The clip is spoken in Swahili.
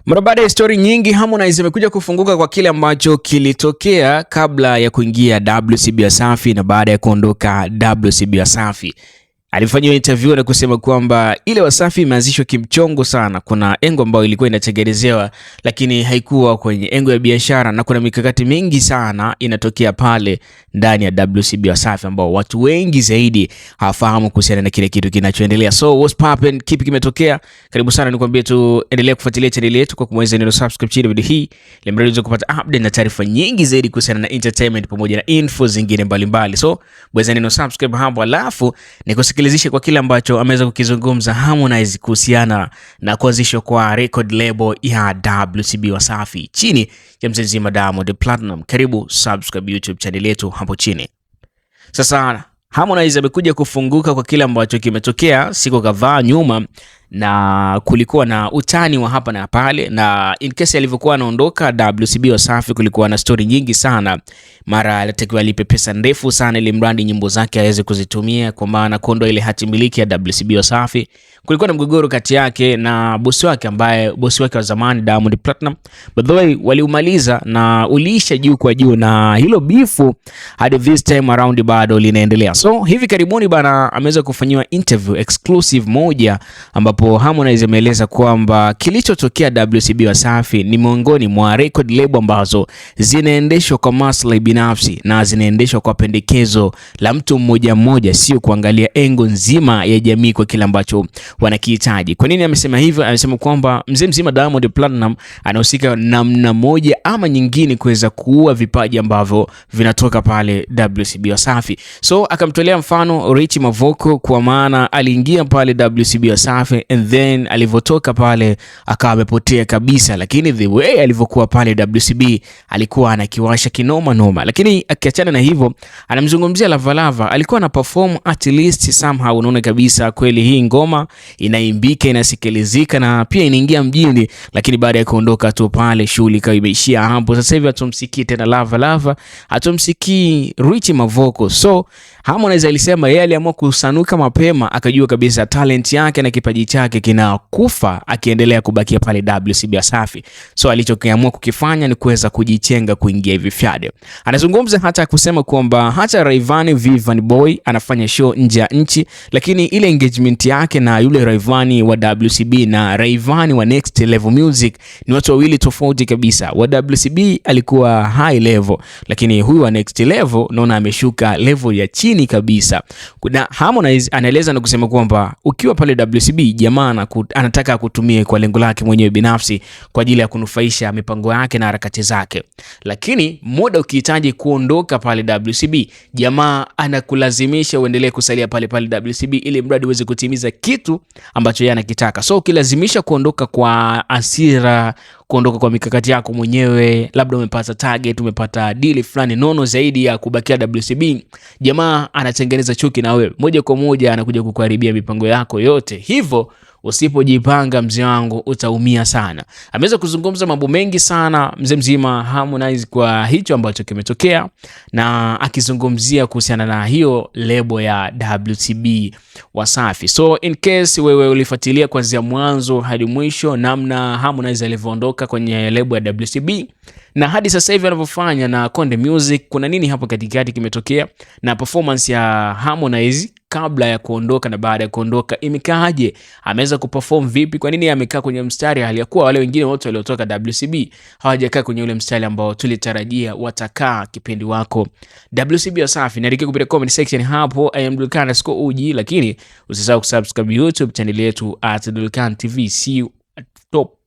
Mara baada ya story nyingi, Harmonize amekuja kufunguka kwa kile ambacho kilitokea kabla ya kuingia WCB Wasafi na baada ya kuondoka WCB Wasafi. Alifanywa interview na kusema kwamba ile Wasafi imeanzishwa kimchongo sana. Kuna engo ambayo ilikuwa inatengenezewa lakini haikuwa kwenye engo ya biashara, na kuna mikakati mingi sana inatokea pale ndani ya WCB Wasafi ambao watu wengi zaidi hawafahamu kuhusiana na kile kitu kinachoendelea. So what's popping? Kipi kimetokea? Karibu sana, nikwambie tu endelea kufuatilia channel yetu kwa kubonyeza neno subscribe chini video hii ili mradi uweze kupata update na taarifa nyingi zaidi kuhusiana na entertainment pamoja na info zingine mbalimbali. So bonyeza neno subscribe hapo, alafu nikusikilizishe kwa kile ambacho ameweza kukizungumza Harmonize kuhusiana na kuanzishwa kwa record label ya WCB Wasafi chini ya mzee Diamond Platnumz. Karibu subscribe YouTube channel yetu hapo chini. Sasa Harmonize amekuja kufunguka kwa kile ambacho kimetokea siku kadhaa nyuma, na kulikuwa na utani wa hapa na pale, na in case alivyokuwa anaondoka WCB Wasafi kulikuwa na story nyingi sana. Mara alitakiwa alipe pesa ndefu sana ili mradi nyimbo zake aweze kuzitumia, kwa maana kuondoa ile hati miliki ya WCB Wasafi. Kulikuwa na mgogoro kati yake na bosi wake, ambaye bosi wake wa zamani Diamond Platnumz. By the way, waliumaliza na uliisha juu kwa juu, na hilo bifu hadi this time around bado linaendelea. So hivi karibuni bana ameweza kufanywa interview exclusive moja, ambapo Harmonize ameeleza kwamba kilichotokea WCB Wasafi ni miongoni mwa record label ambazo zinaendeshwa kwa maslahi binafsi na zinaendeshwa kwa pendekezo la mtu mmoja mmoja, sio kuangalia engo nzima ya jamii kwa kile ambacho wanakihitaji. Kwa nini amesema hivyo? Amesema kwamba mzee Diamond Platnumz anahusika namna moja ama nyingine kuweza kuua vipaji ambavyo vinatoka pale WCB Wasafi. So akamtolea mfano Rich Mavoko, kwa maana aliingia pale WCB Wasafi and then alivotoka pale akawa amepotea kabisa, lakini the way alivyokuwa pale WCB alikuwa anakiwasha kinoma noma. Lakini akiachana na hivyo, anamzungumzia Lava Lava, alikuwa ana perform at least somehow, unaona kabisa kweli hii ngoma inaimbika, inasikilizika na pia inaingia mjini, lakini baada ya kuondoka tu pale shughuli kawa imeishia hapo. Sasa hivi hatumsikii tena Lava Lava, hatumsikii Rich Mavoko. So Harmonize alisema yeye aliamua kusanuka mapema, akajua kabisa talent yake na kipaji chake kinakufa akiendelea kubakia pale WCB Wasafi. So alichokiamua kukifanya ni kuweza kujichenga kuingia hivi fyade. Anazungumza hata kusema kwamba hata Rayvanny Vivian Boy anafanya show nje ya nchi, lakini ile engagement yake na yule Rayvanny wa WCB na Rayvanny wa Next Level Music ni watu wawili tofauti kabisa. Wa WCB alikuwa high level, lakini huyu wa Next Level naona ameshuka level ya chini kabisa. Kuna Harmonize anaeleza na kusema kwamba ukiwa pale WCB, jamaa anataka kutumia kwa lengo lake mwenyewe binafsi kwa ajili ya kunufaisha mipango yake na harakati zake, lakini muda ukihitaji kuondoka pale WCB, jamaa anakulazimisha uendelee kusalia pale pale WCB ili mradi uweze kutimiza kitu ambacho yeye anakitaka. So ukilazimisha kuondoka kwa asira, kuondoka kwa mikakati yako mwenyewe, labda umepata target, umepata deal fulani nono zaidi ya kubakia WCB, jamaa anatengeneza chuki na wewe moja kwa moja, anakuja kukuharibia mipango yako yote. Hivyo usipojipanga mzee wangu utaumia sana. Ameweza kuzungumza mambo mengi sana mzee mzima Harmonize kwa hicho ambacho kimetokea, na akizungumzia kuhusiana na hiyo lebo ya WCB Wasafi. So in case wewe ulifuatilia kuanzia mwanzo hadi mwisho namna Harmonize alivyoondoka kwenye lebo ya WCB na hadi sasa hivi anavyofanya na Konde Music, kuna nini hapo katikati kimetokea, na performance ya Harmonize kabla ya kuondoka na baada ya kuondoka imekaaje? Ameweza kuperform vipi? Kwa nini amekaa kwenye mstari hali ya kuwa wale wengine wote waliotoka WCB hawajakaa kwenye ule mstari ambao tulitarajia watakaa kipindi wako WCB Wasafi? Niandike kupitia comment section hapo. I am Dulkan_UG, lakini usisahau kusubscribe YouTube channel yetu @Dulkan TV. See you at top.